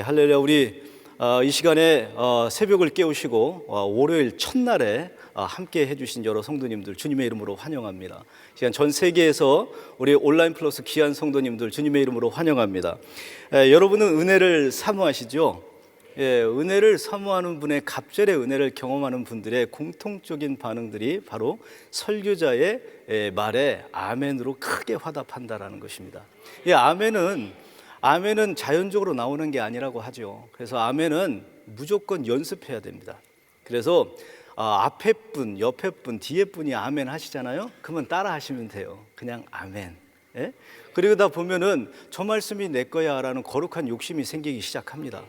할렐루야. 우리 이 시간에 새벽을 깨우시고 월요일 첫날에 함께 해주신 여러 성도님들 주님의 이름으로 환영합니다. 시간 전 세계에서 우리 온라인 플러스 귀한 성도님들 주님의 이름으로 환영합니다. 여러분은 은혜를 사모하시죠? 은혜를 사모하는 분의 갑절의 은혜를 경험하는 분들의 공통적인 반응들이 바로 설교자의 말에 아멘으로 크게 화답한다라는 것입니다. 이 아멘은 자연적으로 나오는 게 아니라고 하죠. 그래서 아멘은 무조건 연습해야 됩니다. 그래서 앞에 분, 옆에 분, 뒤에 분이 아멘 하시잖아요. 그러면 따라 하시면 돼요. 그냥 아멘. 예? 그러다 보면은 저 말씀이 내 거야 라는 거룩한 욕심이 생기기 시작합니다.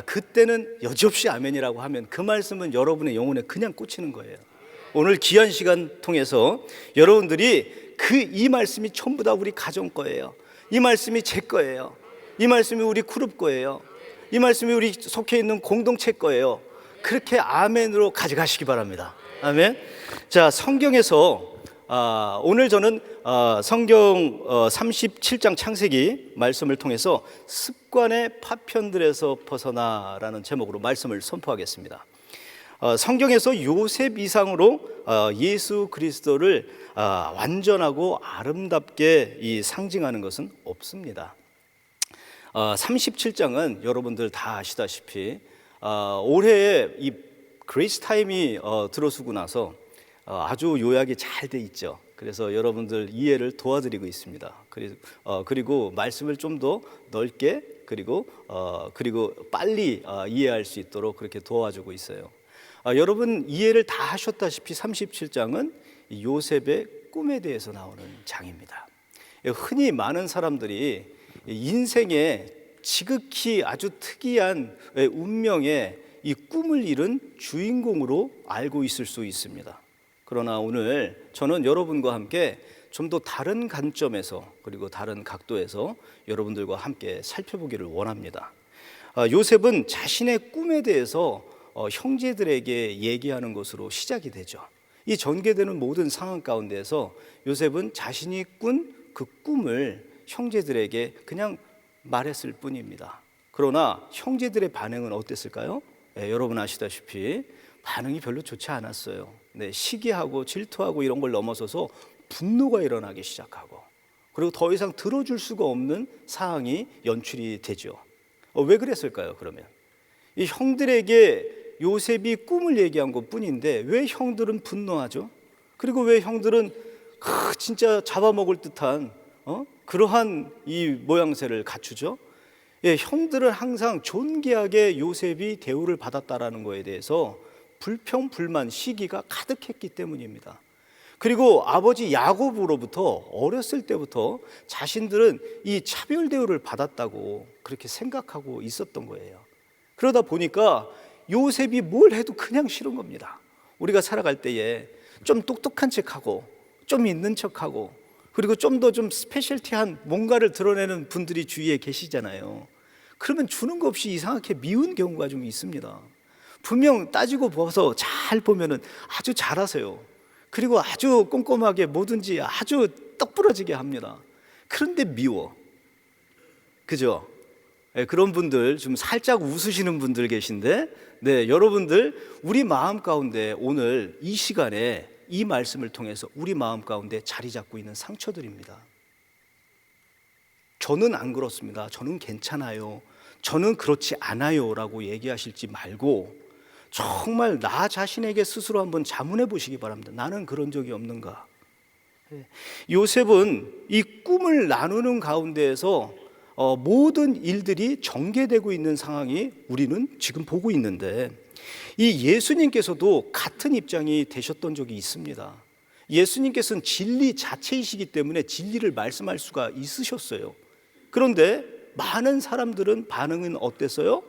그때는 여지없이 아멘이라고 하면 그 말씀은 여러분의 영혼에 그냥 꽂히는 거예요. 오늘 귀한 시간 통해서 여러분들이 이 말씀이 전부 다 우리 가정 거예요. 이 말씀이 제 거예요. 이 말씀이 우리 그룹 거예요. 이 말씀이 우리 속해 있는 공동체 거예요. 그렇게 아멘으로 가져가시기 바랍니다. 아멘. 자, 성경에서 오늘 저는 성경 37장 창세기 말씀을 통해서 습관의 파편들에서 벗어나라는 제목으로 말씀을 선포하겠습니다. 성경에서 요셉 이상으로 예수 그리스도를 완전하고 아름답게 상징하는 것은 없습니다. 37장은 여러분들 다 아시다시피 올해에 이 그레이스 타임이 들어서고 나서 아주 요약이 잘 돼 있죠. 그래서 여러분들 이해를 도와드리고 있습니다. 그리고 말씀을 좀 더 넓게 그리고 빨리 이해할 수 있도록 그렇게 도와주고 있어요. 여러분 이해를 다 하셨다시피 37장은 요셉의 꿈에 대해서 나오는 장입니다. 흔히 많은 사람들이 인생에 지극히 아주 특이한 운명의 이 꿈을 이룬 주인공으로 알고 있을 수 있습니다. 그러나 오늘 저는 여러분과 함께 좀 더 다른 관점에서 그리고 다른 각도에서 여러분들과 함께 살펴보기를 원합니다. 요셉은 자신의 꿈에 대해서 형제들에게 얘기하는 것으로 시작이 되죠. 이 전개되는 모든 상황 가운데서 요셉은 자신이 꾼 그 꿈을 형제들에게 그냥 말했을 뿐입니다. 그러나 형제들의 반응은 어땠을까요? 여러분 아시다시피 반응이 별로 좋지 않았어요. 시기하고 질투하고 이런 걸 넘어서서 분노가 일어나기 시작하고, 그리고 더 이상 들어줄 수가 없는 상황이 연출이 되죠. 왜 그랬을까요? 그러면 이 형들에게 요셉이 꿈을 얘기한 것 뿐인데 왜 형들은 분노하죠? 그리고 왜 형들은 진짜 잡아먹을 듯한 그러한 이 모양새를 갖추죠? 형들은 항상 존귀하게 요셉이 대우를 받았다라는 것에 대해서 불평, 불만, 시기가 가득했기 때문입니다. 그리고 아버지 야곱으로부터 어렸을 때부터 자신들은 이 차별 대우를 받았다고 그렇게 생각하고 있었던 거예요. 그러다 보니까 요셉이 뭘 해도 그냥 싫은 겁니다. 우리가 살아갈 때에 좀 똑똑한 척하고 좀 있는 척하고 그리고 좀 더 스페셜티한 뭔가를 드러내는 분들이 주위에 계시잖아요. 그러면 주는 거 없이 이상하게 미운 경우가 좀 있습니다. 분명 따지고 봐서 잘 보면은 아주 잘하세요. 그리고 아주 꼼꼼하게 뭐든지 아주 똑부러지게 합니다. 그런데 미워. 그죠? 그런 분들 좀 살짝 웃으시는 분들 계신데, 여러분들 우리 마음 가운데 오늘 이 시간에 이 말씀을 통해서 우리 마음 가운데 자리 잡고 있는 상처들입니다. 저는 안 그렇습니다. 저는 괜찮아요. 저는 그렇지 않아요 라고 얘기하실지 말고 정말 나 자신에게 스스로 한번 자문해 보시기 바랍니다. 나는 그런 적이 없는가? 요셉은 이 꿈을 나누는 가운데에서 모든 일들이 전개되고 있는 상황이 우리는 지금 보고 있는데, 이 예수님께서도 같은 입장이 되셨던 적이 있습니다. 예수님께서는 진리 자체이시기 때문에 진리를 말씀할 수가 있으셨어요. 그런데 많은 사람들은 반응은 어땠어요?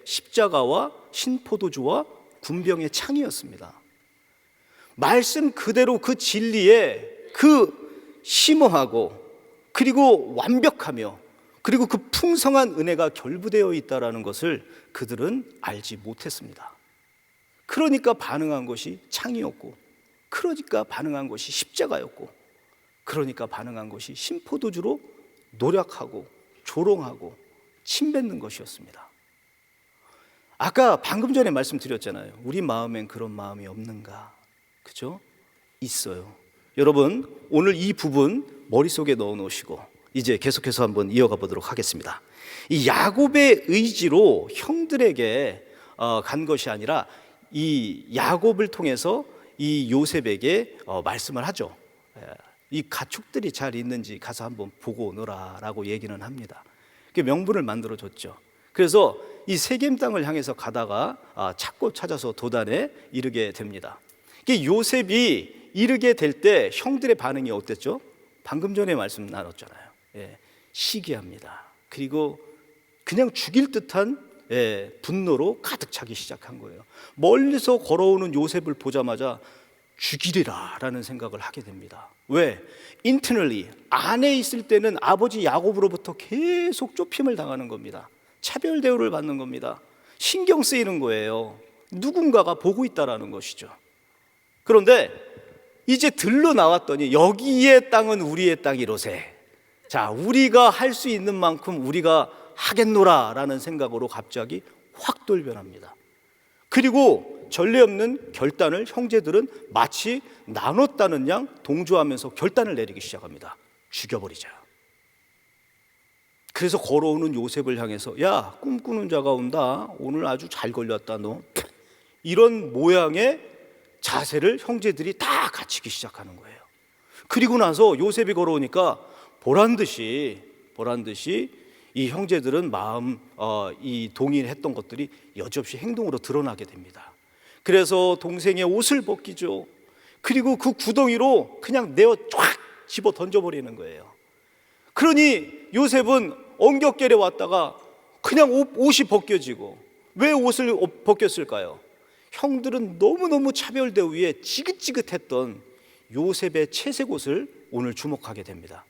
십자가와 신포도주와 군병의 창이었습니다. 말씀 그대로 그 진리에 심오하고 그리고 완벽하며 그리고 그 풍성한 은혜가 결부되어 있다는 것을 그들은 알지 못했습니다. 그러니까 반응한 것이 창이었고, 그러니까 반응한 것이 십자가였고, 그러니까 반응한 것이 신포도주로 노력하고 조롱하고 침뱉는 것이었습니다. 아까 방금 전에 말씀드렸잖아요. 우리 마음엔 그런 마음이 없는가? 그죠? 있어요. 여러분, 오늘 이 부분 머릿속에 넣어 놓으시고 이제 계속해서 한번 이어가 보도록 하겠습니다. 이 야곱의 의지로 형들에게 간 것이 아니라 이 야곱을 통해서 이 요셉에게 말씀을 하죠. 이 가축들이 잘 있는지 가서 한번 보고 오너라 라고 얘기는 합니다. 명분을 만들어 줬죠. 그래서 이 세겜 땅을 향해서 가다가 찾고 찾아서 도단에 이르게 됩니다. 요셉이 이르게 될 때 형들의 반응이 어땠죠? 방금 전에 말씀 나눴잖아요. 시기합니다. 그리고 그냥 죽일 듯한 분노로 가득 차기 시작한 거예요. 멀리서 걸어오는 요셉을 보자마자 죽이리라 라는 생각을 하게 됩니다. 왜? internally 안에 있을 때는 아버지 야곱으로부터 계속 쫓김을 당하는 겁니다. 차별 대우를 받는 겁니다. 신경 쓰이는 거예요. 누군가가 보고 있다라는 것이죠. 그런데 이제 들러 나왔더니 여기의 땅은 우리의 땅이로세. 자, 우리가 할 수 있는 만큼 우리가 하겠노라 라는 생각으로 갑자기 확 돌변합니다. 그리고 전례 없는 결단을 형제들은 마치 나눴다는 양 동조하면서 결단을 내리기 시작합니다. 죽여버리자. 그래서 걸어오는 요셉을 향해서 야, 꿈꾸는 자가 온다. 오늘 아주 잘 걸렸다 너. 이런 모양의 자세를 형제들이 다 갖추기 시작하는 거예요. 그리고 나서 요셉이 걸어오니까 보란듯이 이 형제들은 이 동의했던 것들이 여지없이 행동으로 드러나게 됩니다. 그래서 동생의 옷을 벗기죠. 그리고 그 구덩이로 그냥 내어 쫙 집어 던져버리는 거예요. 그러니 요셉은 엉겹결에 왔다가 그냥 옷이 벗겨지고, 왜 옷을 벗겼을까요? 형들은 너무너무 차별 대우에 지긋지긋했던 요셉의 채색 옷을 오늘 주목하게 됩니다.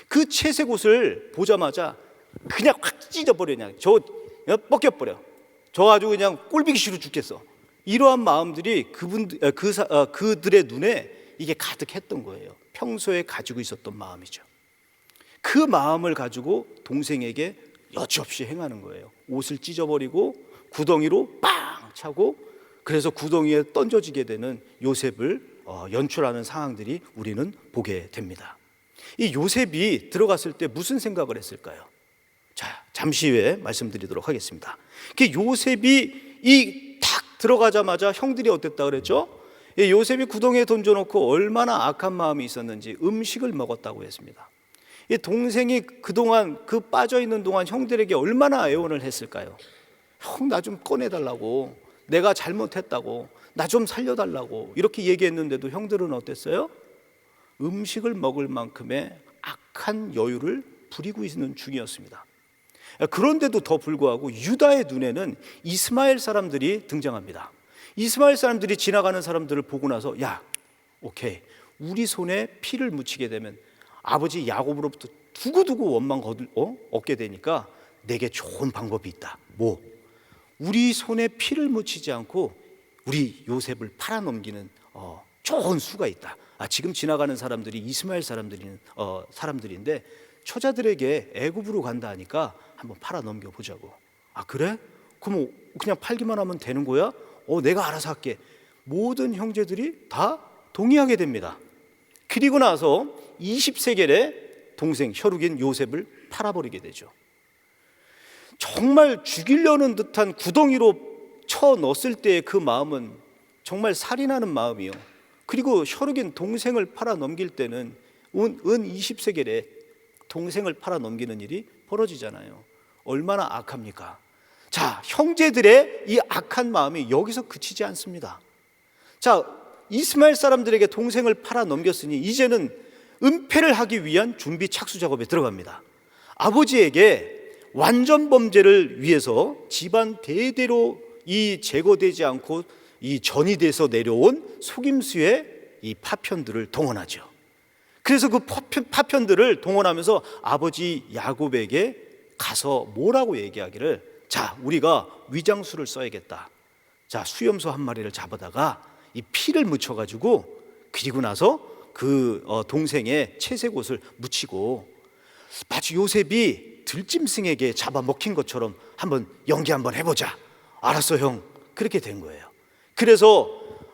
그 채색 옷을 보자마자 그냥 확 찢어버려. 저 벗겨버려. 저 아주 그냥 꼴보기 싫어 죽겠어. 이러한 마음들이 그들의 눈에 이게 가득했던 거예요. 평소에 가지고 있었던 마음이죠. 그 마음을 가지고 동생에게 여지없이 행하는 거예요. 옷을 찢어버리고 구덩이로 빵 차고, 그래서 구덩이에 던져지게 되는 요셉을 연출하는 상황들이 우리는 보게 됩니다. 이 요셉이 들어갔을 때 무슨 생각을 했을까요? 자, 잠시 후에 말씀드리도록 하겠습니다. 요셉이 탁 들어가자마자 형들이 어땠다 그랬죠? 요셉이 구덩이에 던져놓고 얼마나 악한 마음이 있었는지 음식을 먹었다고 했습니다. 이 동생이 그동안 그 빠져있는 동안 형들에게 얼마나 애원을 했을까요? 형, 나 좀 꺼내달라고, 내가 잘못했다고, 나 좀 살려달라고 이렇게 얘기했는데도 형들은 어땠어요? 음식을 먹을 만큼의 악한 여유를 부리고 있는 중이었습니다. 그런데도 더 불구하고 유다의 눈에는 이스마엘 사람들이 등장합니다. 이스마엘 사람들이 지나가는 사람들을 보고 나서 야, 오케이, 우리 손에 피를 묻히게 되면 아버지 야곱으로부터 두고두고 원망 얻게 되니까 내게 좋은 방법이 있다. 뭐? 우리 손에 피를 묻히지 않고 우리 요셉을 팔아넘기는 좋은 수가 있다. 지금 지나가는 사람들이 이스마엘 사람들인데 처자들에게 애굽으로 간다 하니까 한번 팔아넘겨 보자고. 그래? 그럼 그냥 팔기만 하면 되는 거야? 내가 알아서 할게. 모든 형제들이 다 동의하게 됩니다. 그리고 나서 20세겔의 동생 혈육인 요셉을 팔아버리게 되죠. 정말 죽이려는 듯한 구덩이로 쳐 넣었을 때의 그 마음은 정말 살인하는 마음이요. 그리고 혈육인 동생을 팔아넘길 때는 은 20세겔에 동생을 팔아넘기는 일이 벌어지잖아요. 얼마나 악합니까? 자, 형제들의 이 악한 마음이 여기서 그치지 않습니다. 자, 이스마엘 사람들에게 동생을 팔아넘겼으니 이제는 은폐를 하기 위한 준비 착수 작업에 들어갑니다. 아버지에게 완전 범죄를 위해서 집안 대대로 이 제거되지 않고 이 전이돼서 내려온 속임수의 이 파편들을 동원하죠. 그래서 그 파편들을 동원하면서 아버지 야곱에게 가서 뭐라고 얘기하기를, 자, 우리가 위장수를 써야겠다. 자, 수염소 한 마리를 잡아다가 이 피를 묻혀가지고, 그리고 나서 그 동생의 채색 옷을 묻히고, 마치 요셉이 들짐승에게 잡아먹힌 것처럼 한번 연기 한번 해보자. 알았어 형. 그렇게 된 거예요. 그래서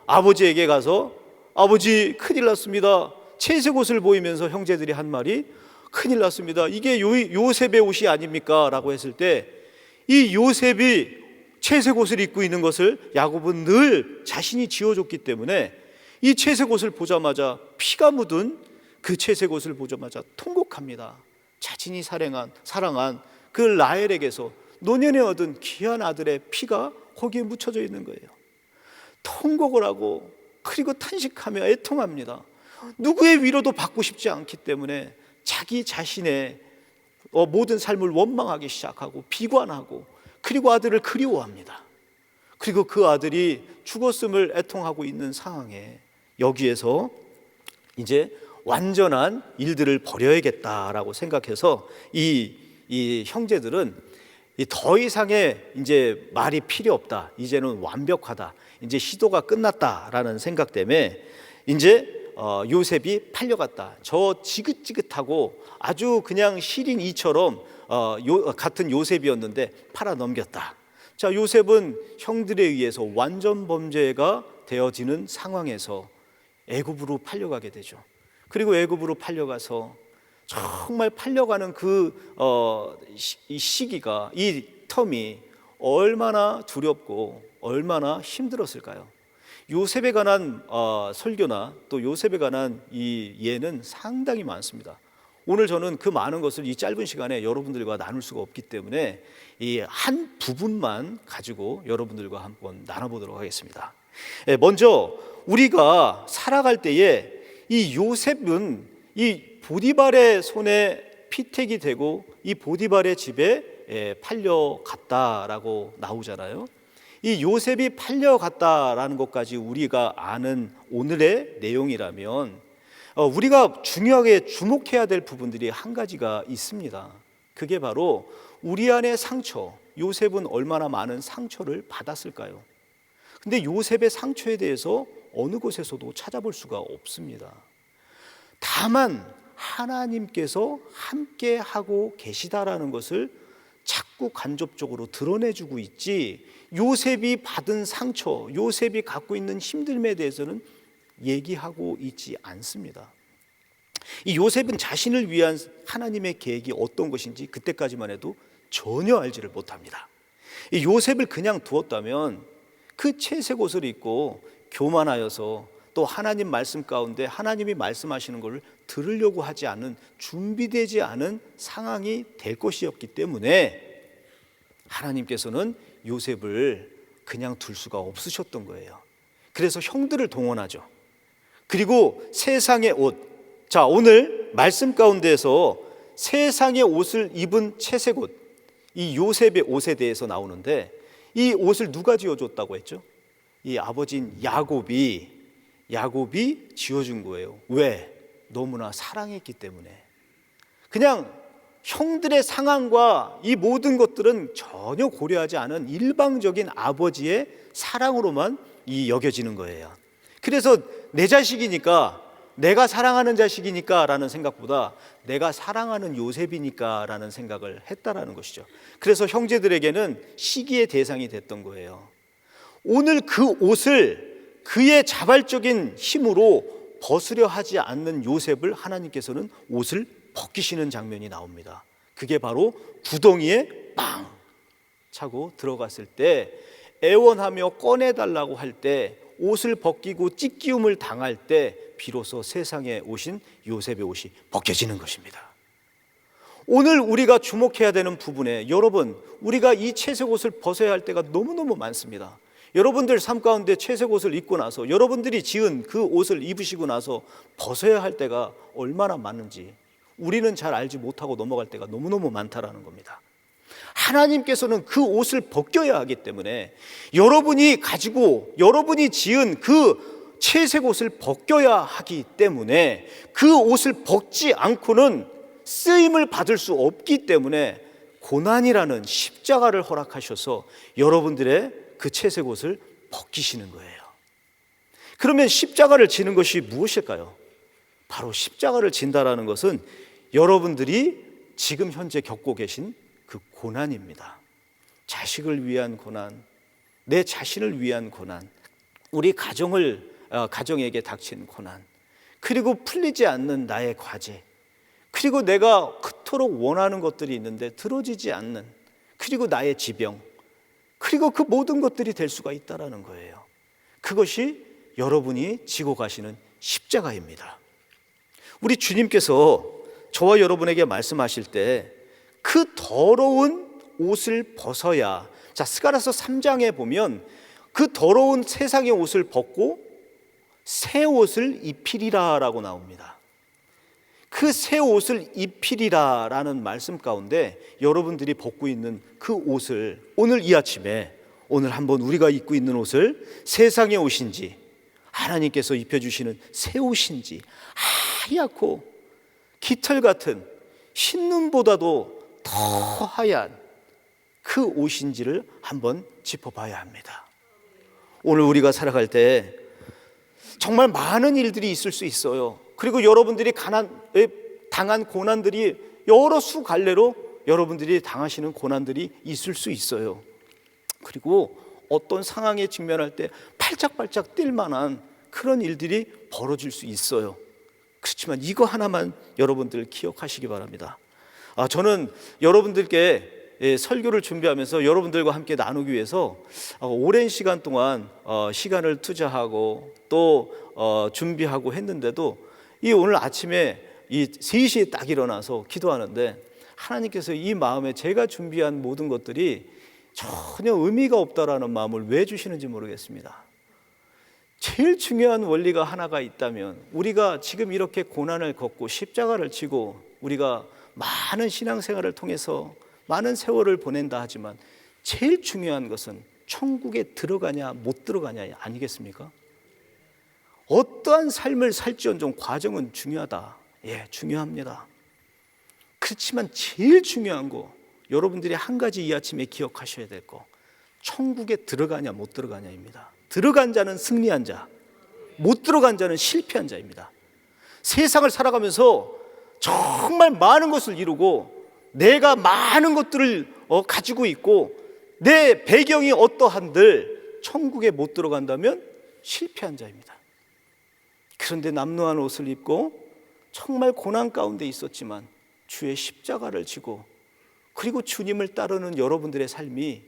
아버지에게 가서 아버지 큰일 났습니다. 채색 옷을 보이면서 형제들이 한 말이 큰일 났습니다. 이게 요셉의 옷이 아닙니까? 라고 했을 때 이 요셉이 채색 옷을 입고 있는 것을 야곱은 늘 자신이 지어줬기 때문에 이 채색 옷을 보자마자 피가 묻은 그 채색 옷을 보자마자 통곡합니다. 자신이 사랑한 그 라헬에게서 노년에 얻은 귀한 아들의 피가 거기에 묻혀져 있는 거예요. 통곡을 하고 그리고 탄식하며 애통합니다. 누구의 위로도 받고 싶지 않기 때문에 자기 자신의 모든 삶을 원망하기 시작하고 비관하고 그리고 아들을 그리워합니다. 그리고 그 아들이 죽었음을 애통하고 있는 상황에 여기에서 이제 완전한 일들을 벌여야겠다라고 생각해서 이 형제들은 더 이상의 이제 말이 필요 없다. 이제는 완벽하다. 이제 시도가 끝났다라는 생각 때문에 이제 요셉이 팔려갔다. 저 지긋지긋하고 아주 그냥 시린 이처럼 같은 요셉이었는데 팔아 넘겼다. 자, 요셉은 형들에 의해서 완전 범죄가 되어지는 상황에서 애굽으로 팔려가게 되죠. 그리고 애굽으로 팔려가서 정말 팔려가는 이 시기가, 이 텀이 얼마나 두렵고 얼마나 힘들었을까요? 요셉에 관한 설교나 또 요셉에 관한 이 예는 상당히 많습니다. 오늘 저는 그 많은 것을 이 짧은 시간에 여러분들과 나눌 수가 없기 때문에 이 한 부분만 가지고 여러분들과 한번 나눠보도록 하겠습니다. 먼저 우리가 살아갈 때에 이 요셉은 이 보디발의 손에 피택이 되고 이 보디발의 집에 팔려갔다라고 나오잖아요. 이 요셉이 팔려갔다라는 것까지 우리가 아는 오늘의 내용이라면 우리가 중요하게 주목해야 될 부분들이 한 가지가 있습니다. 그게 바로 우리 안의 상처, 요셉은 얼마나 많은 상처를 받았을까요? 근데 요셉의 상처에 대해서 어느 곳에서도 찾아볼 수가 없습니다. 다만 하나님께서 함께 하고 계시다라는 것을 자꾸 간접적으로 드러내주고 있지, 요셉이 받은 상처, 요셉이 갖고 있는 힘듦에 대해서는 얘기하고 있지 않습니다. 이 요셉은 자신을 위한 하나님의 계획이 어떤 것인지 그때까지만 해도 전혀 알지를 못합니다. 이 요셉을 그냥 두었다면 그 채색 옷을 입고 교만하여서 또 하나님 말씀 가운데 하나님이 말씀하시는 것을 들으려고 하지 않은, 준비되지 않은 상황이 될 것이었기 때문에 하나님께서는 요셉을 그냥 둘 수가 없으셨던 거예요. 그래서 형들을 동원하죠. 그리고 세상의 옷, 자, 오늘 말씀 가운데에서 세상의 옷을 입은 채색 옷, 이 요셉의 옷에 대해서 나오는데 이 옷을 누가 지어줬다고 했죠? 이 아버지인 야곱이 지어준 거예요. 왜? 너무나 사랑했기 때문에. 그냥 형들의 상황과 이 모든 것들은 전혀 고려하지 않은 일방적인 아버지의 사랑으로만 여겨지는 거예요. 그래서 내 자식이니까, 내가 사랑하는 자식이니까 라는 생각보다 내가 사랑하는 요셉이니까 라는 생각을 했다라는 것이죠. 그래서 형제들에게는 시기의 대상이 됐던 거예요. 오늘 그 옷을 그의 자발적인 힘으로 벗으려 하지 않는 요셉을 하나님께서는 옷을 벗기시는 장면이 나옵니다. 그게 바로 구덩이에 빵 차고 들어갔을 때, 애원하며 꺼내달라고 할 때, 옷을 벗기고 찢기움을 당할 때 비로소 세상에 오신 요셉의 옷이 벗겨지는 것입니다. 오늘 우리가 주목해야 되는 부분에, 여러분, 우리가 이 채색 옷을 벗어야 할 때가 너무너무 많습니다. 여러분들 삶 가운데 채색 옷을 입고 나서, 여러분들이 지은 그 옷을 입으시고 나서 벗어야 할 때가 얼마나 많은지 우리는 잘 알지 못하고 넘어갈 때가 너무너무 많다라는 겁니다. 하나님께서는 그 옷을 벗겨야 하기 때문에 여러분이 지은 그 채색 옷을 벗겨야 하기 때문에 그 옷을 벗지 않고는 쓰임을 받을 수 없기 때문에 고난이라는 십자가를 허락하셔서 여러분들의 그 채색 옷을 벗기시는 거예요. 그러면 십자가를 지는 것이 무엇일까요? 바로 십자가를 진다라는 것은 여러분들이 지금 현재 겪고 계신 그 고난입니다. 자식을 위한 고난, 내 자신을 위한 고난, 우리 가정에게 닥친 고난, 그리고 풀리지 않는 나의 과제, 그리고 내가 그토록 원하는 것들이 있는데 들어지지 않는, 그리고 나의 지병, 그리고 그 모든 것들이 될 수가 있다라는 거예요. 그것이 여러분이 지고 가시는 십자가입니다. 우리 주님께서 저와 여러분에게 말씀하실 때 그 더러운 옷을 벗어야, 자, 스가랴서 3장에 보면 그 더러운 세상의 옷을 벗고 새 옷을 입히리라 라고 나옵니다. 그 새 옷을 입히리라 라는 말씀 가운데 여러분들이 벗고 있는 그 옷을 오늘 이 아침에, 오늘 한번 우리가 입고 있는 옷을 세상의 옷인지 하나님께서 입혀주시는 새 옷인지, 하얗고 깃털 같은 흰눈보다도 더 하얀 그 옷인지를 한번 짚어봐야 합니다. 오늘 우리가 살아갈 때 정말 많은 일들이 있을 수 있어요. 그리고 여러분들이 당한 고난들이 여러 수 갈래로 여러분들이 당하시는 고난들이 있을 수 있어요. 그리고 어떤 상황에 직면할 때 팔짝팔짝 뛸 만한 그런 일들이 벌어질 수 있어요. 그렇지만 이거 하나만 여러분들 기억하시기 바랍니다. 저는 여러분들께 설교를 준비하면서 여러분들과 함께 나누기 위해서 오랜 시간 동안 시간을 투자하고 또 준비하고 했는데도 이 오늘 아침에 이 3시에 딱 일어나서 기도하는데 하나님께서 이 마음에 제가 준비한 모든 것들이 전혀 의미가 없다라는 마음을 왜 주시는지 모르겠습니다. 제일 중요한 원리가 하나가 있다면, 우리가 지금 이렇게 고난을 겪고 십자가를 지고 우리가 많은 신앙생활을 통해서 많은 세월을 보낸다 하지만 제일 중요한 것은 천국에 들어가냐 못 들어가냐 아니겠습니까? 어떠한 삶을 살지언정 과정은 중요하다. 예, 중요합니다. 그렇지만 제일 중요한 거, 여러분들이 한 가지 이 아침에 기억하셔야 될 거, 천국에 들어가냐 못 들어가냐입니다. 들어간 자는 승리한 자, 못 들어간 자는 실패한 자입니다. 세상을 살아가면서 정말 많은 것을 이루고 내가 많은 것들을 가지고 있고 내 배경이 어떠한들 천국에 못 들어간다면 실패한 자입니다. 그런데 남루한 옷을 입고 정말 고난 가운데 있었지만 주의 십자가를 지고 그리고 주님을 따르는 여러분들의 삶이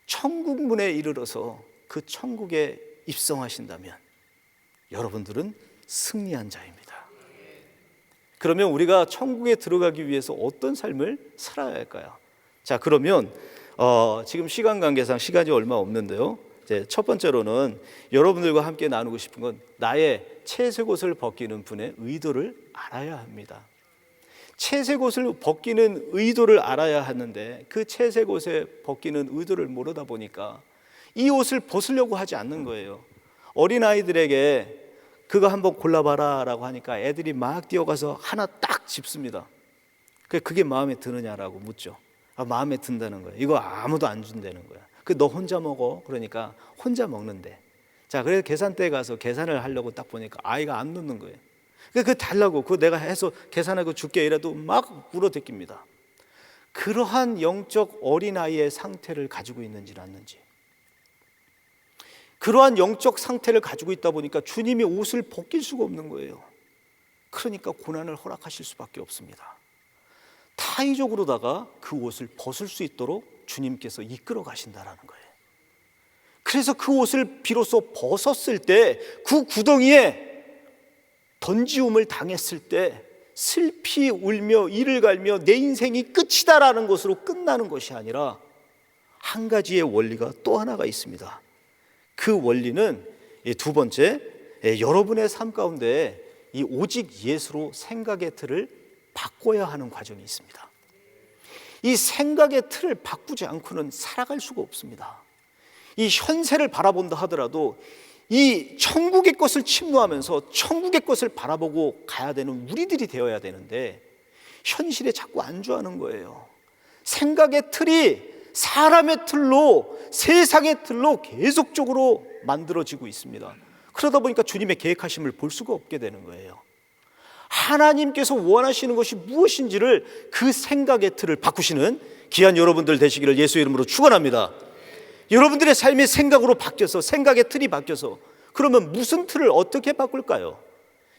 천국 문에 이르러서 그 천국에 입성하신다면 여러분들은 승리한 자입니다. 그러면 우리가 천국에 들어가기 위해서 어떤 삶을 살아야 할까요? 자, 그러면 지금 시간 관계상 시간이 얼마 없는데요. 이제 첫 번째로는 여러분들과 함께 나누고 싶은 건 나의 채색옷을 벗기는 분의 의도를 알아야 합니다. 채색옷을 벗기는 의도를 알아야 하는데 그 채색옷에 벗기는 의도를 모르다 보니까 이 옷을 벗으려고 하지 않는 거예요. 어린아이들에게 그거 한번 골라봐라 라고 하니까 애들이 막 뛰어가서 하나 딱 집습니다. 그게 마음에 드느냐라고 묻죠. 마음에 든다는 거예요. 이거 아무도 안 준다는 거야. 너 혼자 먹어. 그러니까 혼자 먹는데. 자, 그래서 계산대에 가서 계산을 하려고 딱 보니까 아이가 안 넣는 거예요. 그거 달라고, 그거 내가 해서 계산하고 줄게 이라도 막 물어댔깁니다. 그러한 영적 어린아이의 상태를 가지고 있는지 않는지, 그러한 영적 상태를 가지고 있다 보니까 주님이 옷을 벗길 수가 없는 거예요. 그러니까 고난을 허락하실 수밖에 없습니다. 타의적으로다가 그 옷을 벗을 수 있도록 주님께서 이끌어 가신다라는 거예요. 그래서 그 옷을 비로소 벗었을 때 그 구덩이에 던지움을 당했을 때 슬피 울며 이를 갈며 내 인생이 끝이다라는 것으로 끝나는 것이 아니라 한 가지의 원리가 또 하나가 있습니다. 그 원리는 두 번째, 여러분의 삶 가운데 이 오직 예수로 생각의 틀을 바꿔야 하는 과정이 있습니다. 이 생각의 틀을 바꾸지 않고는 살아갈 수가 없습니다. 이 현세를 바라본다 하더라도 이 천국의 것을 침노하면서 천국의 것을 바라보고 가야 되는 우리들이 되어야 되는데 현실에 자꾸 안주하는 거예요. 생각의 틀이 사람의 틀로, 세상의 틀로 계속적으로 만들어지고 있습니다. 그러다 보니까 주님의 계획하심을 볼 수가 없게 되는 거예요. 하나님께서 원하시는 것이 무엇인지를 그 생각의 틀을 바꾸시는 귀한 여러분들 되시기를 예수 이름으로 축원합니다. 여러분들의 삶의 생각으로 바뀌어서, 생각의 틀이 바뀌어서, 그러면 무슨 틀을 어떻게 바꿀까요?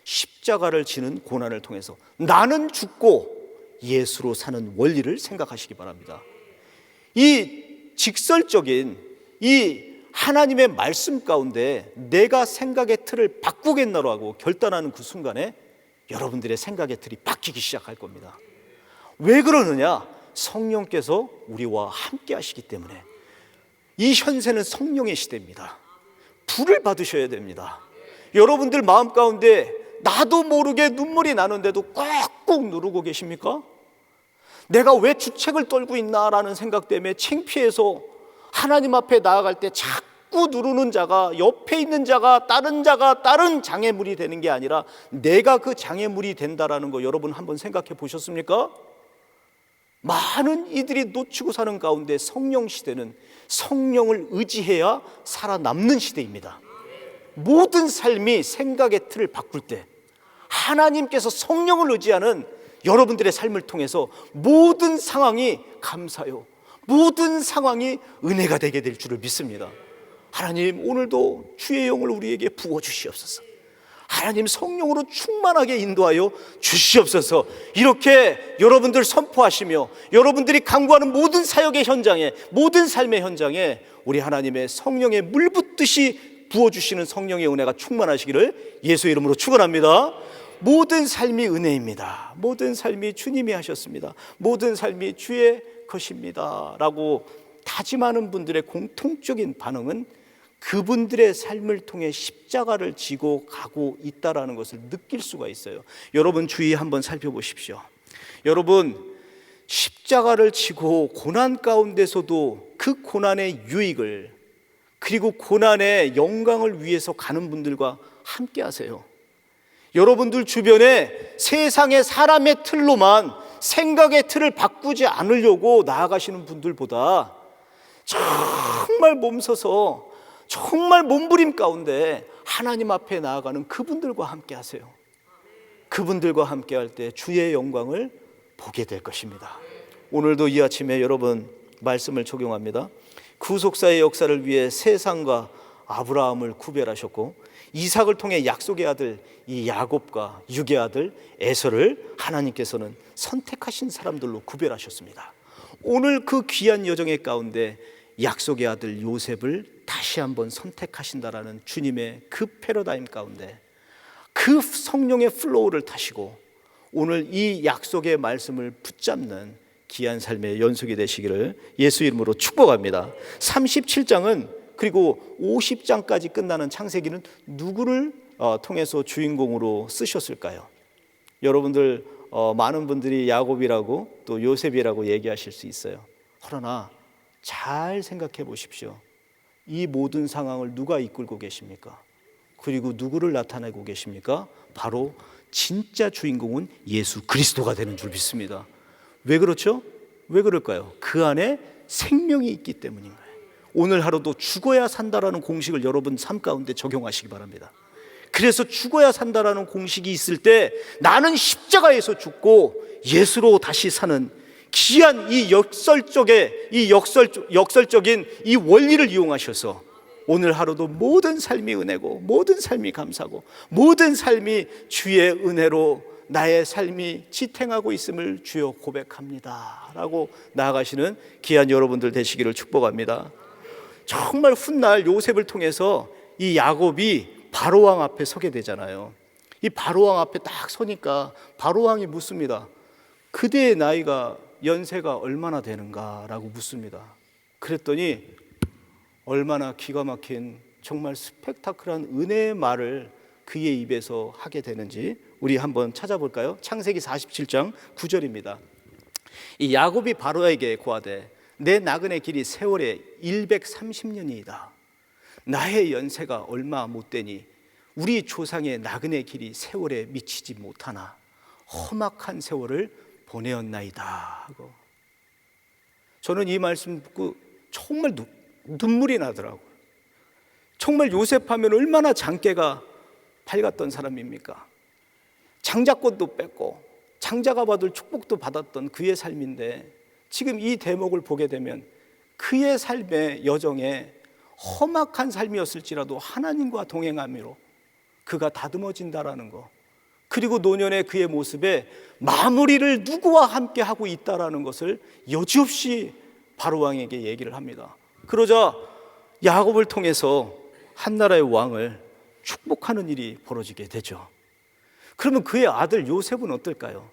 십자가를 지는 고난을 통해서 나는 죽고 예수로 사는 원리를 생각하시기 바랍니다. 이 직설적인 이 하나님의 말씀 가운데 내가 생각의 틀을 바꾸겠노라고 결단하는 그 순간에 여러분들의 생각의 틀이 바뀌기 시작할 겁니다. 왜 그러느냐? 성령께서 우리와 함께 하시기 때문에. 이 현세는 성령의 시대입니다. 불을 받으셔야 됩니다. 여러분들 마음 가운데 나도 모르게 눈물이 나는데도 꾹꾹 누르고 계십니까? 내가 왜 주책을 떨고 있나라는 생각 때문에 창피해서 하나님 앞에 나아갈 때 자꾸 누르는 자가, 옆에 있는 자가 다른 장애물이 되는 게 아니라 내가 그 장애물이 된다라는 거 여러분 한번 생각해 보셨습니까? 많은 이들이 놓치고 사는 가운데 성령 시대는 성령을 의지해야 살아남는 시대입니다. 모든 삶이 생각의 틀을 바꿀 때 하나님께서 성령을 의지하는 여러분들의 삶을 통해서 모든 상황이 감사요, 모든 상황이 은혜가 되게 될 줄을 믿습니다. 하나님, 오늘도 주의 영을 우리에게 부어주시옵소서. 하나님, 성령으로 충만하게 인도하여 주시옵소서. 이렇게 여러분들 선포하시며 여러분들이 강구하는 모든 사역의 현장에, 모든 삶의 현장에 우리 하나님의 성령의 물 붓듯이 부어주시는 성령의 은혜가 충만하시기를 예수 이름으로 축원합니다. 모든 삶이 은혜입니다. 모든 삶이 주님이 하셨습니다. 모든 삶이 주의 것입니다 라고 다짐하는 분들의 공통적인 반응은 그분들의 삶을 통해 십자가를 지고 가고 있다는 것을 느낄 수가 있어요. 여러분 주의 한번 살펴보십시오. 여러분, 십자가를 지고 고난 가운데서도 그 고난의 유익을, 그리고 고난의 영광을 위해서 가는 분들과 함께 하세요. 여러분들 주변에 세상의 사람의 틀로만 생각의 틀을 바꾸지 않으려고 나아가시는 분들보다 정말 몸서서 정말 몸부림 가운데 하나님 앞에 나아가는 그분들과 함께 하세요. 그분들과 함께 할 때 주의 영광을 보게 될 것입니다. 오늘도 이 아침에 여러분 말씀을 적용합니다. 구속사의 역사를 위해 세상과 아브라함을 구별하셨고 이삭을 통해 약속의 아들 이 야곱과 육의 아들 에서를 하나님께서는 선택하신 사람들로 구별하셨습니다. 오늘 그 귀한 여정의 가운데 약속의 아들 요셉을 다시 한번 선택하신다라는 주님의 그 패러다임 가운데 그 성령의 플로우를 타시고 오늘 이 약속의 말씀을 붙잡는 귀한 삶의 연속이 되시기를 예수 이름으로 축복합니다. 37장은 그리고 50장까지 끝나는 창세기는 누구를 통해서 주인공으로 쓰셨을까요? 여러분들 많은 분들이 야곱이라고 또 요셉이라고 얘기하실 수 있어요. 그러나 잘 생각해 보십시오. 이 모든 상황을 누가 이끌고 계십니까? 그리고 누구를 나타내고 계십니까? 바로 진짜 주인공은 예수 그리스도가 되는 줄 믿습니다. 왜 그렇죠? 왜 그럴까요? 그 안에 생명이 있기 때문인 거예요. 오늘 하루도 죽어야 산다라는 공식을 여러분 삶 가운데 적용하시기 바랍니다. 그래서 죽어야 산다라는 공식이 있을 때 나는 십자가에서 죽고 예수로 다시 사는 귀한 이 역설적인 이 원리를 이용하셔서 오늘 하루도 모든 삶이 은혜고 모든 삶이 감사고 모든 삶이 주의 은혜로 나의 삶이 지탱하고 있음을 주여 고백합니다 라고 나아가시는 귀한 여러분들 되시기를 축복합니다. 정말 훗날 요셉을 통해서 이 야곱이 바로왕 앞에 서게 되잖아요. 이 바로왕 앞에 딱 서니까 바로왕이 묻습니다. 그대의 나이가 연세가 얼마나 되는가라고 묻습니다. 그랬더니 얼마나 기가 막힌 정말 스펙타클한 은혜의 말을 그의 입에서 하게 되는지 우리 한번 찾아볼까요? 창세기 47장 9절입니다. 이 야곱이 바로에게 고하되 내 나그네 길이 세월에 130년이다. 나의 연세가 얼마 못 되니 우리 조상의 나그네 길이 세월에 미치지 못하나 험악한 세월을 보내었나이다 하고, 저는 이 말씀 듣고 정말 눈물이 나더라고요. 정말 요셉 하면 얼마나 장깨가 밝았던 사람입니까? 장자권도 뺏고 장자가 받을 축복도 받았던 그의 삶인데, 지금 이 대목을 보게 되면 그의 삶의 여정에 험악한 삶이었을지라도 하나님과 동행함으로 그가 다듬어진다라는 거, 그리고 노년의 그의 모습에 마무리를 누구와 함께 하고 있다라는 것을 여지없이 바로왕에게 얘기를 합니다. 그러자 야곱을 통해서 한 나라의 왕을 축복하는 일이 벌어지게 되죠. 그러면 그의 아들 요셉은 어떨까요?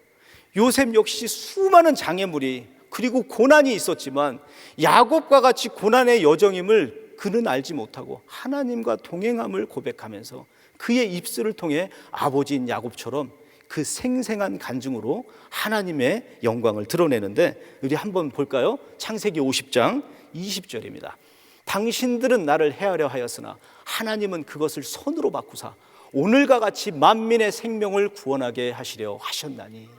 요셉 역시 수많은 장애물이 그리고 고난이 있었지만 야곱과 같이 고난의 여정임을 그는 알지 못하고 하나님과 동행함을 고백하면서 그의 입술을 통해 아버지인 야곱처럼 그 생생한 간증으로 하나님의 영광을 드러내는데, 우리 한번 볼까요? 창세기 50장 20절입니다. 당신들은 나를 해하려 하였으나 하나님은 그것을 선으로 바꾸사 오늘과 같이 만민의 생명을 구원하게 하시려 하셨나니.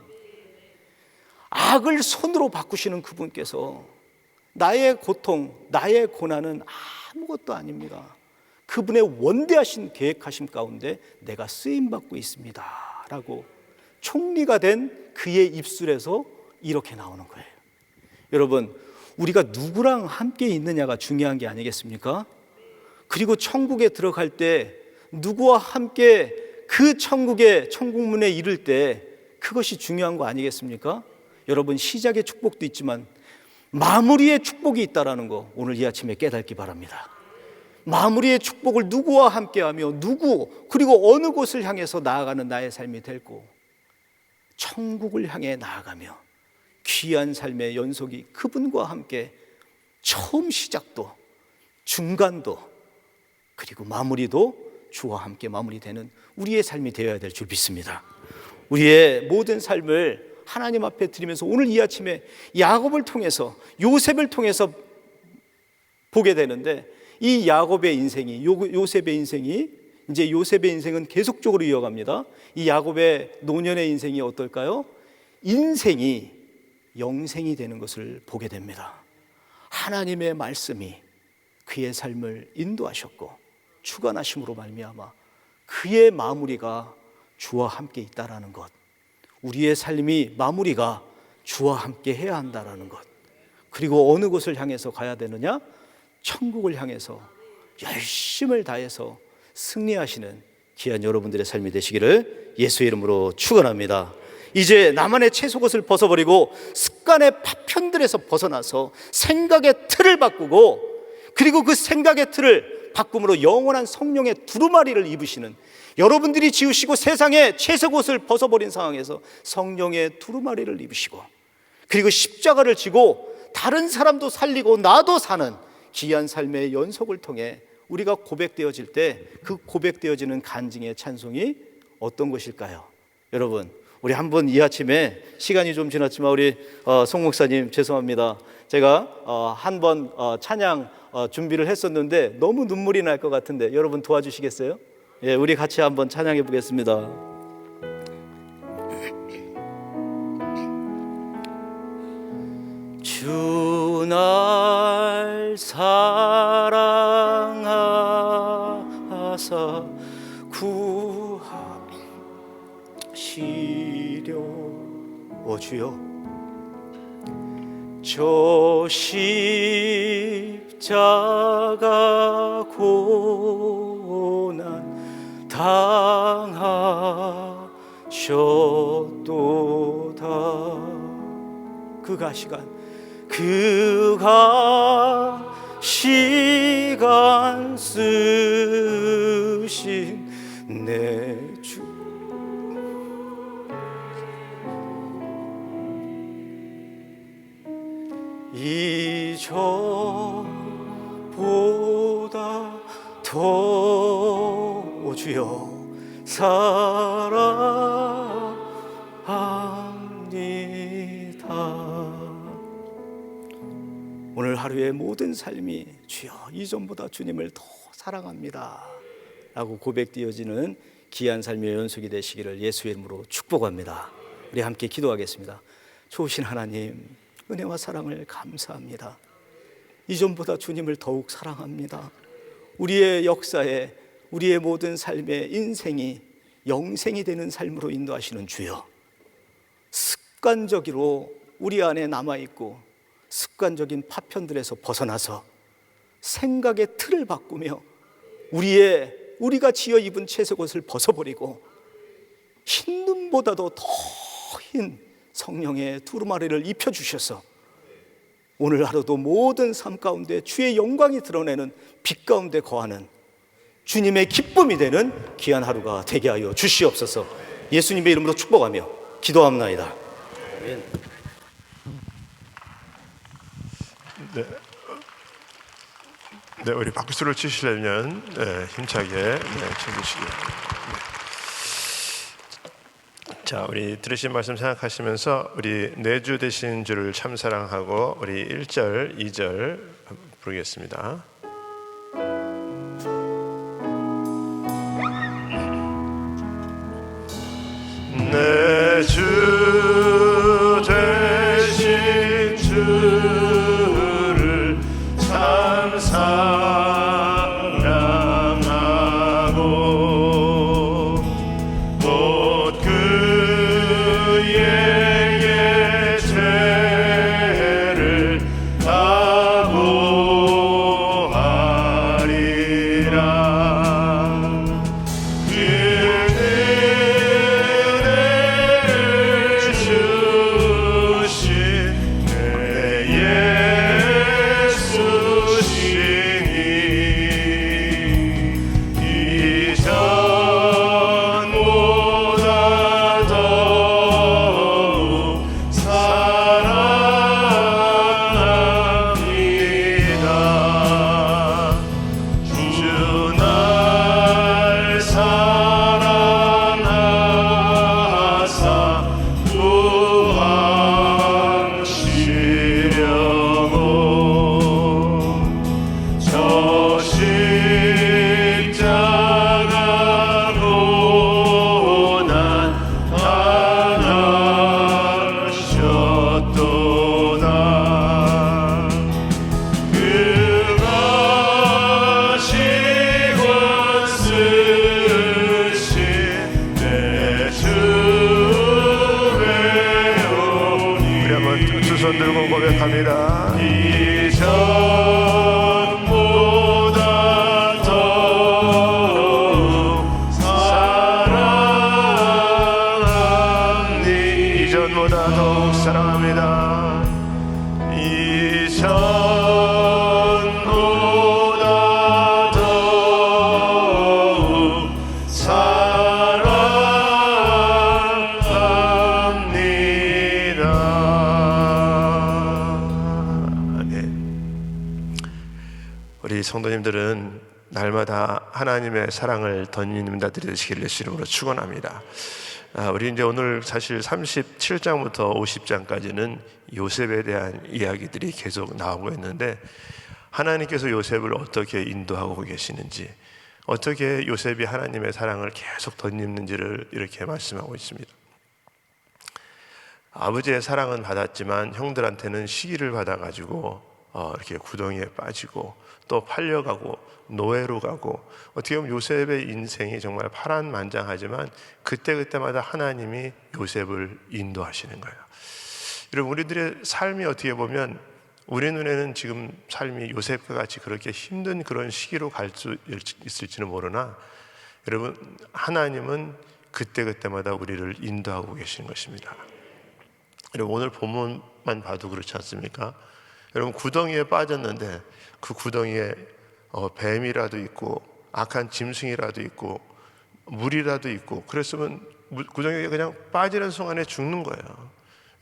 악을 선으로 바꾸시는 그분께서 나의 고통, 나의 고난은 아무것도 아닙니다. 그분의 원대하신 계획하심 가운데 내가 쓰임받고 있습니다 라고 총리가 된 그의 입술에서 이렇게 나오는 거예요. 여러분, 우리가 누구랑 함께 있느냐가 중요한 게 아니겠습니까? 그리고 천국에 들어갈 때 누구와 함께 그 천국문에 이를 때 그것이 중요한 거 아니겠습니까? 여러분, 시작의 축복도 있지만 마무리의 축복이 있다는 거 오늘 이 아침에 깨닫기 바랍니다. 마무리의 축복을 누구와 함께하며 그리고 어느 곳을 향해서 나아가는 나의 삶이 될고, 천국을 향해 나아가며 귀한 삶의 연속이 그분과 함께 처음 시작도 중간도 그리고 마무리도 주와 함께 마무리되는 우리의 삶이 되어야 될 줄 믿습니다. 우리의 모든 삶을 하나님 앞에 드리면서 오늘 이 아침에 야곱을 통해서, 요셉을 통해서 보게 되는데, 이 야곱의 인생이, 요셉의 인생이, 이제 요셉의 인생은 계속적으로 이어갑니다. 이 야곱의 노년의 인생이 어떨까요? 인생이 영생이 되는 것을 보게 됩니다. 하나님의 말씀이 그의 삶을 인도하셨고 주관하심으로 말미암아 그의 마무리가 주와 함께 있다라는 것, 우리의 삶이 마무리가 주와 함께 해야 한다라는 것, 그리고 어느 곳을 향해서 가야 되느냐? 천국을 향해서 열심을 다해서 승리하시는 귀한 여러분들의 삶이 되시기를 예수의 이름으로 축원합니다. 이제 나만의 채속옷을 벗어버리고 습관의 파편들에서 벗어나서 생각의 틀을 바꾸고, 그리고 그 생각의 틀을 바꿈으로 영원한 성령의 두루마리를 입으시는, 여러분들이 지으시고 세상에 채속옷을 벗어버린 상황에서 성령의 두루마리를 입으시고, 그리고 십자가를 지고 다른 사람도 살리고 나도 사는 귀한 삶의 연속을 통해 우리가 고백되어질 때 그 고백되어지는 간증의 찬송이 어떤 것일까요? 여러분, 우리 한번 이 아침에, 시간이 좀 지났지만 우리 송 목사님 죄송합니다. 제가 한번 찬양 준비를 했었는데 너무 눈물이 날 것 같은데 여러분 도와주시겠어요? 예, 우리 같이 한번 찬양해 보겠습니다. 주 날 사랑하사 구하시려. 오 주여, 저 십자가 고난 당하셨도다. 그가 시간 쓰신 내 주, 이전보다 더 주여 사랑합니다. 오늘 하루의 모든 삶이 주여 이전보다 주님을 더 사랑합니다 라고 고백되어지는 귀한 삶의 연속이 되시기를 예수의 이름으로 축복합니다. 우리 함께 기도하겠습니다. 좋으신 하나님, 은혜와 사랑을 감사합니다. 이전보다 주님을 더욱 사랑합니다. 우리의 역사에, 우리의 모든 삶의 인생이 영생이 되는 삶으로 인도하시는 주여, 습관적으로 우리 안에 남아있고 습관적인 파편들에서 벗어나서 생각의 틀을 바꾸며 우리가 지어 입은 채색옷을 벗어버리고 흰 눈보다도 더 흰 성령의 두루마리를 입혀주셔서 오늘 하루도 모든 삶 가운데 주의 영광이 드러내는 빛 가운데 거하는 주님의 기쁨이 되는 귀한 하루가 되게 하여 주시옵소서. 예수님의 이름으로 축복하며 기도합나이다. 아멘. 네, 우리 박수를 치시려면 힘차게 쳐주시기 바랍니다. 자, 우리 들으신 말씀 생각하시면서 우리 내주 되신 주를 참 사랑하고 우리 1절, 2절 부르겠습니다. 내주 되신 주를 참 사랑하고 곧 그에게 죄를 다보하리라. 손 들고 고백합니다. 이전보다 더욱 사랑합니다. 이전보다 더욱 사랑합니다. 이전보다 더욱 사랑합니다. 우리 성도님들은 날마다 하나님의 사랑을 덧입는 자들이 되시기를 예수 이름으로 축원합니다. 우리 이제 오늘 사실 37장부터 50장까지는 요셉에 대한 이야기들이 계속 나오고 있는데, 하나님께서 요셉을 어떻게 인도하고 계시는지, 어떻게 요셉이 하나님의 사랑을 계속 덧입는지를 이렇게 말씀하고 있습니다. 아버지의 사랑은 받았지만 형들한테는 시기를 받아가지고 이렇게 구덩이에 빠지고 또 팔려가고 노예로 가고, 어떻게 보면 요셉의 인생이 정말 파란만장하지만 그때그때마다 하나님이 요셉을 인도하시는 거예요. 여러분, 우리들의 삶이 어떻게 보면 우리 눈에는 지금 삶이 요셉과 같이 그렇게 힘든 그런 시기로 갈 수 있을지는 모르나, 여러분, 하나님은 그때그때마다 우리를 인도하고 계시는 것입니다. 여러분, 오늘 본문만 봐도 그렇지 않습니까? 여러분, 구덩이에 빠졌는데 그 구덩이에 뱀이라도 있고 악한 짐승이라도 있고 물이라도 있고, 그랬으면 구덩이에 그냥 빠지는 순간에 죽는 거예요.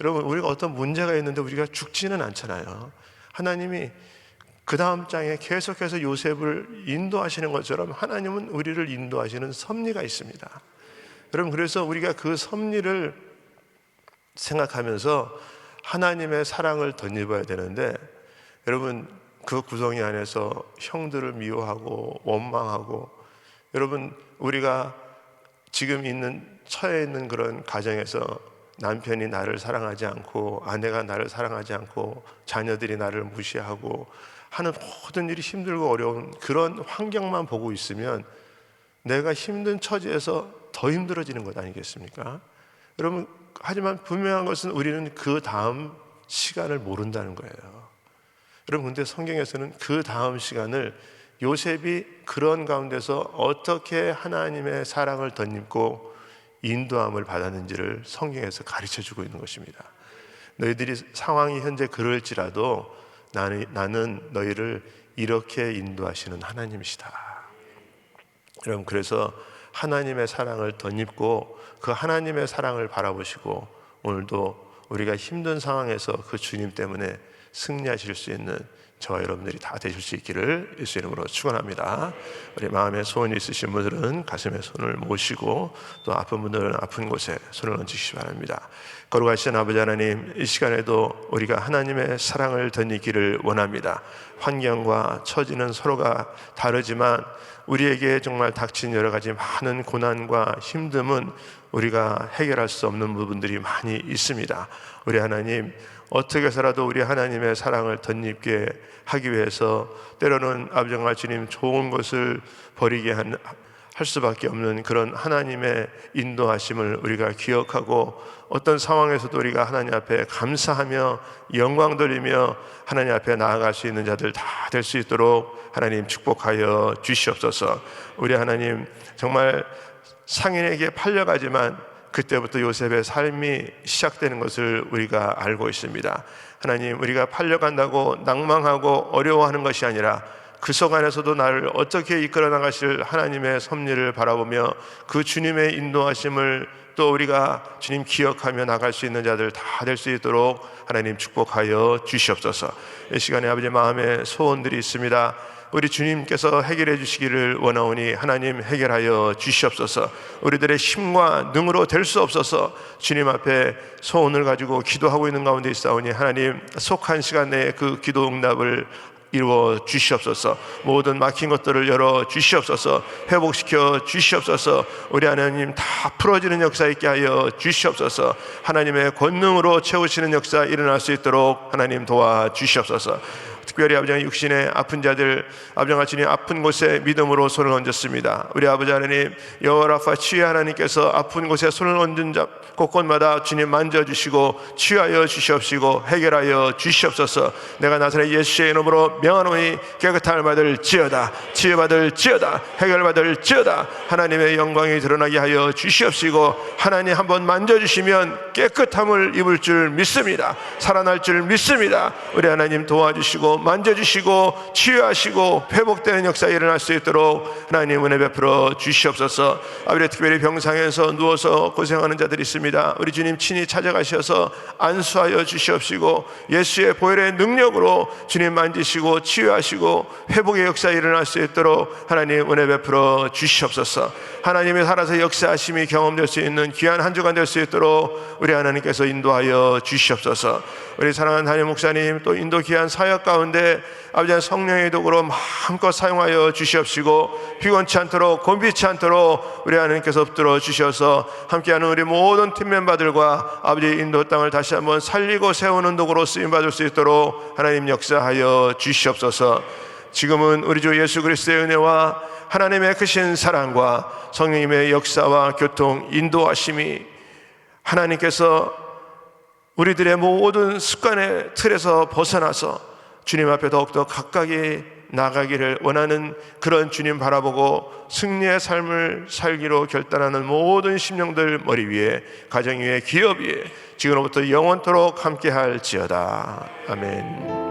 여러분, 우리가 어떤 문제가 있는데 우리가 죽지는 않잖아요. 하나님이 그 다음 장에 계속해서 요셉을 인도하시는 것처럼 하나님은 우리를 인도하시는 섭리가 있습니다. 여러분, 그래서 우리가 그 섭리를 생각하면서 하나님의 사랑을 덧입어야 되는데, 여러분, 그 구덩이 안에서 형들을 미워하고 원망하고, 여러분, 우리가 지금 처해 있는 그런 가정에서 남편이 나를 사랑하지 않고 아내가 나를 사랑하지 않고 자녀들이 나를 무시하고 하는 모든 일이 힘들고 어려운 그런 환경만 보고 있으면 내가 힘든 처지에서 더 힘들어지는 것 아니겠습니까? 여러분, 하지만 분명한 것은 우리는 그 다음 시간을 모른다는 거예요. 여러분, 근데 성경에서는 그 다음 시간을 요셉이 그런 가운데서 어떻게 하나님의 사랑을 덧입고 인도함을 받았는지를 성경에서 가르쳐주고 있는 것입니다. 너희들이 상황이 현재 그럴지라도 나는 너희를 이렇게 인도하시는 하나님이시다. 여러분, 그래서 하나님의 사랑을 덧입고 그 하나님의 사랑을 바라보시고 오늘도 우리가 힘든 상황에서 그 주님 때문에 승리하실 수 있는 저와 여러분들이 다 되실 수 있기를 예수 이름으로 축원합니다. 우리 마음에 소원이 있으신 분들은 가슴에 손을 모시고 또 아픈 분들은 아픈 곳에 손을 얹으시기 바랍니다. 거룩하신 아버지 하나님, 이 시간에도 우리가 하나님의 사랑을 덧입기를 원합니다. 환경과 처지는 서로가 다르지만 우리에게 정말 닥친 여러 가지 많은 고난과 힘듦은 우리가 해결할 수 없는 부분들이 많이 있습니다. 우리 하나님, 어떻게 해서라도 우리 하나님의 사랑을 덧입게 하기 위해서 때로는 아버지와 주님 좋은 것을 버리게 할 수밖에 없는 그런 하나님의 인도하심을 우리가 기억하고 어떤 상황에서도 우리가 하나님 앞에 감사하며 영광 돌리며 하나님 앞에 나아갈 수 있는 자들 다 될 수 있도록 하나님 축복하여 주시옵소서. 우리 하나님, 정말 상인에게 팔려가지만 그때부터 요셉의 삶이 시작되는 것을 우리가 알고 있습니다. 하나님, 우리가 팔려간다고 낭망하고 어려워하는 것이 아니라 그 속 안에서도 나를 어떻게 이끌어 나가실 하나님의 섭리를 바라보며 그 주님의 인도하심을 또 우리가 주님 기억하며 나갈 수 있는 자들 다 될 수 있도록 하나님 축복하여 주시옵소서. 이 시간에 아버지 마음에 소원들이 있습니다. 우리 주님께서 해결해 주시기를 원하오니 하나님 해결하여 주시옵소서. 우리들의 힘과 능으로 될 수 없어서 주님 앞에 소원을 가지고 기도하고 있는 가운데 있사오니 하나님 속한 시간 내에 그 기도 응답을 이루어 주시옵소서. 모든 막힌 것들을 열어 주시옵소서. 회복시켜 주시옵소서. 우리 하나님 다 풀어지는 역사 있게 하여 주시옵소서. 하나님의 권능으로 채우시는 역사 일어날 수 있도록 하나님 도와 주시옵소서. 특별히 아버지 육신의 아픈 자들, 아버지와 주님 아픈 곳에 믿음으로 손을 얹었습니다. 우리 아버지 하나님, 여호와 라파 치유 하나님께서 아픈 곳에 손을 얹은 자 곳곳마다 주님 만져주시고 치유하여 주시옵시고 해결하여 주시옵소서. 내가 나사렛 예수의 이름으로 명하노니 깨끗함을 받을지어다, 치유받을지어다, 해결받을지어다. 하나님의 영광이 드러나게 하여 주시옵시고 하나님 한번 만져주시면 깨끗함을 입을 줄 믿습니다. 살아날 줄 믿습니다. 우리 하나님 도와주시고 만져주시고 치유하시고 회복되는 역사가 일어날 수 있도록 하나님 은혜 베풀어 주시옵소서. 아버지, 특별히 병상에서 누워서 고생하는 자들이 있습니다. 우리 주님 친히 찾아가셔서 안수하여 주시옵시고 예수의 보혈의 능력으로 주님 만지시고 치유하시고 회복의 역사가 일어날 수 있도록 하나님 은혜 베풀어 주시옵소서. 하나님의 살아서 역사하심이 경험될 수 있는 귀한 한 주간 될 수 있도록 우리 하나님께서 인도하여 주시옵소서. 우리 사랑하는 담임 목사님 또 인도 귀한 사역 가운데 아버지 성령의 도구로 마음껏 사용하여 주시옵시고 피곤치 않도록 곤비치 않도록 우리 하나님께서 붙들어 주셔서 함께하는 우리 모든 팀 멤버들과 아버지 인도 땅을 다시 한번 살리고 세우는 도구로 쓰임받을 수 있도록 하나님 역사하여 주시옵소서. 지금은 우리 주 예수 그리스도의 은혜와 하나님의 크신 사랑과 성령님의 역사와 교통 인도하심이 하나님께서 우리들의 모든 습관의 틀에서 벗어나서 주님 앞에 더욱더 가까이 나가기를 원하는 그런 주님 바라보고 승리의 삶을 살기로 결단하는 모든 심령들 머리 위에, 가정 위에, 기업 위에 지금부터 영원토록 함께 할지어다. 아멘.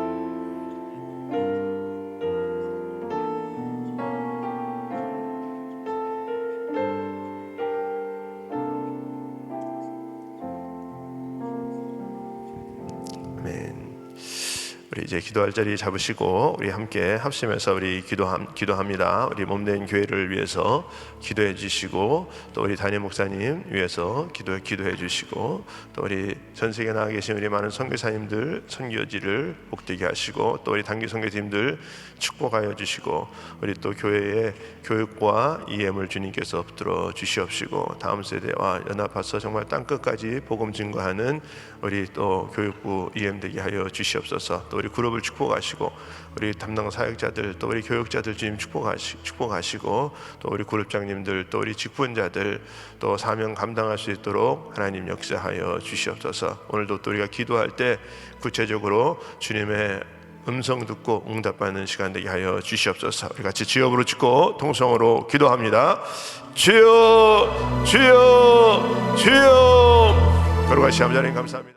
우리 이제 기도할 자리 잡으시고 우리 함께 합심해서 우리 기도합니다. 우리 몸된 교회를 위해서 기도해 주시고 또 우리 담임 목사님 위해서 기도해 주시고 또 우리 전 세계에 나가 계신 우리 많은 선교사님들 선교지를 복되게 하시고 또 우리 단기 선교팀들 축복하여 주시고 우리 또 교회의 교육과 이엠을 주님께서 붙들어 주시옵시고 다음 세대와 연합해서 정말 땅끝까지 복음 증거하는 우리 또 교육부 이엠 되게 하여 주시옵소서. 또 우리 그룹을 축복하시고 우리 담당 사역자들 또 우리 교육자들 주님 축복하시고 또 우리 그룹장님들 또 우리 직분자들 또 사명 감당할 수 있도록 하나님 역사하여 주시옵소서. 오늘도 또 우리가 기도할 때 구체적으로 주님의 음성 듣고 응답받는 시간 되게 하여 주시옵소서. 우리 같이 주여 부르짖고 통성으로 기도합니다. 주여 주여 주여. 거룩하신 아버지 하나님 감사합니다.